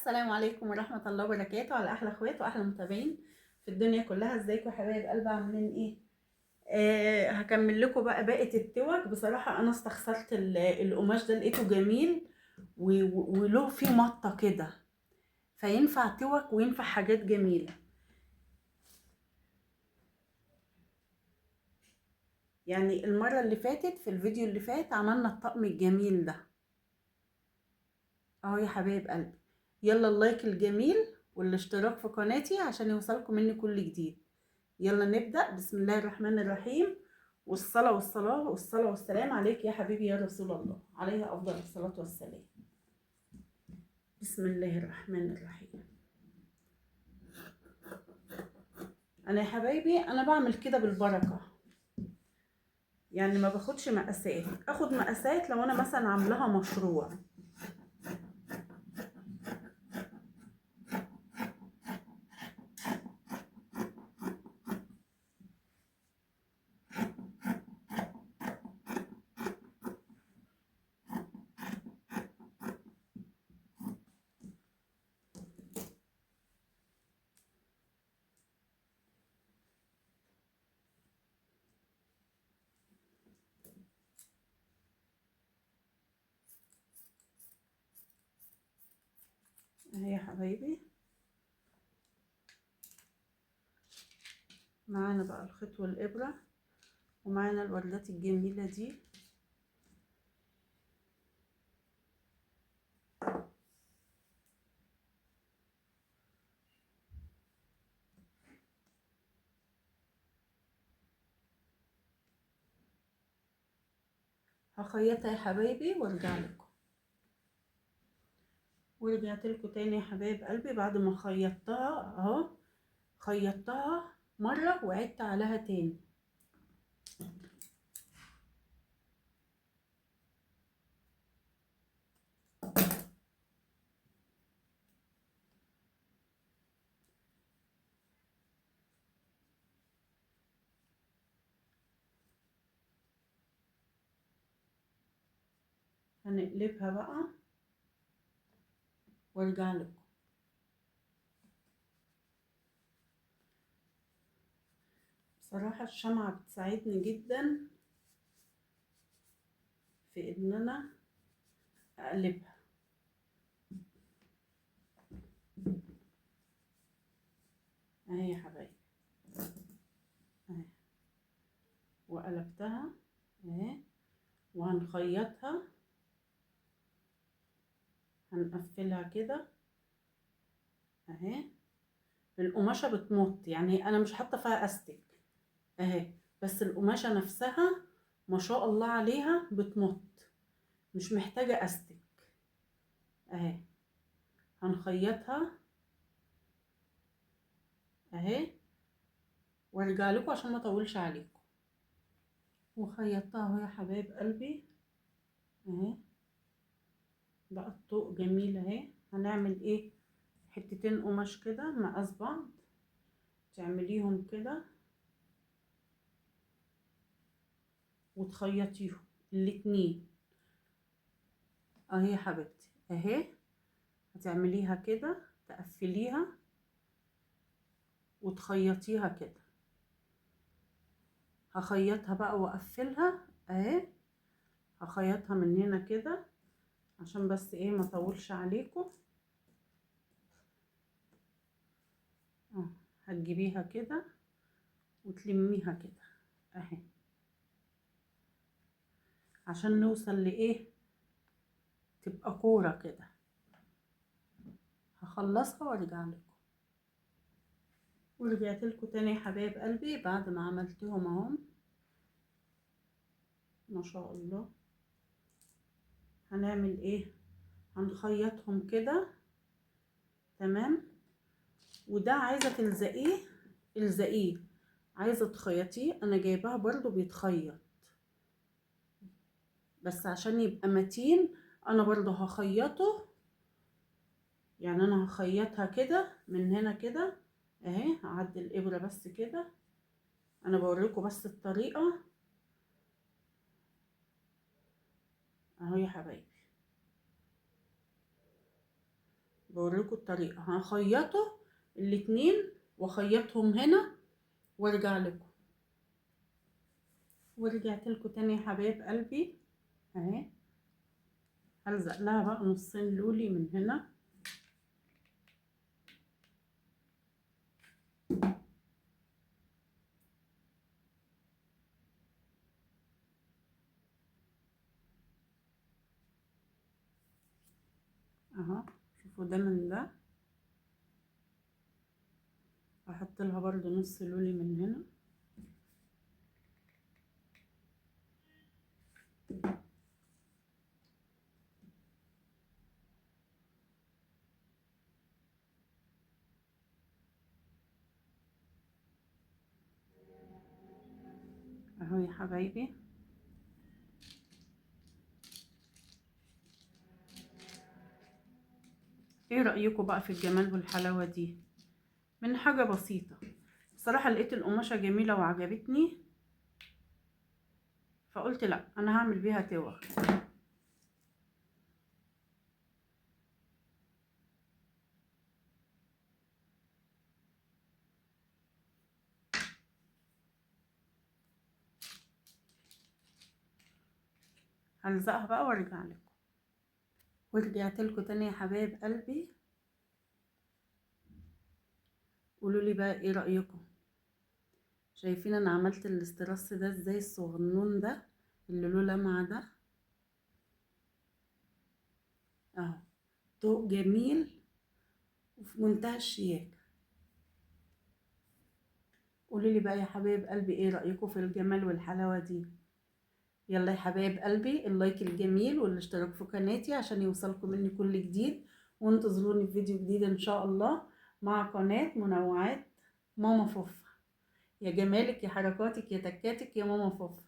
السلام عليكم ورحمة الله وبركاته على أحلى اخوات وأحلى متابعين في الدنيا كلها. ازيكم يا حبايب قلبي؟ عاملين ايه؟ هكمل لكم بقى باقة التوك. بصراحة أنا استخسرت القماش ده، لقيته جميل وله فيه مطة كده، فينفع توك وينفع حاجات جميلة. يعني المرة اللي فاتت في الفيديو اللي فات عملنا الطقم الجميل ده اهو يا حبايب قلبي. يلا اللايك الجميل والاشتراك في قناتي عشان يوصلكم مني كل جديد. يلا نبدأ. بسم الله الرحمن الرحيم، والصلاة والسلام عليك يا حبيبي يا رسول الله، عليه أفضل الصلاة والسلام. بسم الله الرحمن الرحيم. أنا يا حبايبي أنا بعمل كده بالبركة، يعني ما باخدش مقاسات. اخد مقاسات لو أنا مثلا عاملاها مشروع. اهي يا حبايبي، معانا بقى الخيط والإبرة ومعانا الوردات الجميلة دي. هخيطها يا حبايبي وارجع لكم. ورجعت لكم تاني يا حبايب قلبي بعد ما خيطتها اهو. خيطتها مرة وعدت عليها تاني. هنقلبها بقى وارجع لكم. بصراحة الشمعة بتساعدني جدا في ان انا اقلبها اهي يا حبايبي. اهي وقلبتها اهي، وهنخيطها، هنقفلها كده اهي. القماشة بتمط، يعني انا مش حاطة فيها استك اهي، بس القماشة نفسها ما شاء الله عليها بتمط، مش محتاجة استك اهي. هنخيطها اهي وارجع لكم عشان ما اطولش عليكم. وخيطتها اهو يا حبايب قلبي اهي. بقى الطوق جميل اهي. هنعمل ايه؟ حتتين قماش كده مقاس بعض، تعمليهم كده وتخيطيهم الاتنين اهي يا حبيبتي اهي. هتعمليها كده، تقفليها وتخيطيها كده. هخيطها بقى واقفلها اهي. هخيطها من هنا كده عشان بس ايه ما اطولش عليكم. هتجيبيها كده وتلميها كده اهي عشان نوصل لايه، تبقى كورة كده. هخلصها وارجع لكم. ورجعت لكم تاني يا حبايب قلبي بعد ما عملتهم اهم ما شاء الله. هنعمل ايه؟ هنخيطهم كده تمام. وده عايزه تلزقيه الزقيه، عايزه تخيطيه. انا جايباها برضو بيتخيط، بس عشان يبقى متين انا برضو هخيطه. يعني انا هخيطها كده من هنا كده اهي. هعدي الابره بس كده، انا بوريكم بس الطريقه اهو يا حبايبي. بوريكم الطريقة. هخيطه الاتنين واخيطهم هنا وارجع لكم. ورجعت لكم تاني يا حبايب قلبي اهي. هلزق لها بقى نصين لولي من هنا. اهو شوفوا ده من ده. هحط لها برضو نص لولي من هنا. اهو يا حبايبي. ايه رأيكم بقى في الجمال والحلاوة دي؟ من حاجة بسيطة. بصراحة لقيت القماشة جميلة وعجبتني، فقلت لا انا هعمل بيها توغ. هلزقها بقى وارجع لكم. ورجعت لكم تاني يا حبايب قلبي. قولوا لي بقى ايه رأيكم؟ شايفين انا عملت الاسترس ده ازاي؟ الصغنون ده اللي له لمعة ده اهو، طوق جميل وفي منتهى الشياكة. قولوا لي بقى يا حبايب قلبي ايه رأيكم في الجمال والحلاوة دي؟ يلا يا حبايب قلبي، اللايك الجميل والاشتراك في قناتي عشان يوصلكم مني كل جديد. وانتظروني في فيديو جديد ان شاء الله مع قناة منوعات ماما فوفا. يا جمالك يا حركاتك يا تكاتك يا ماما فوفا.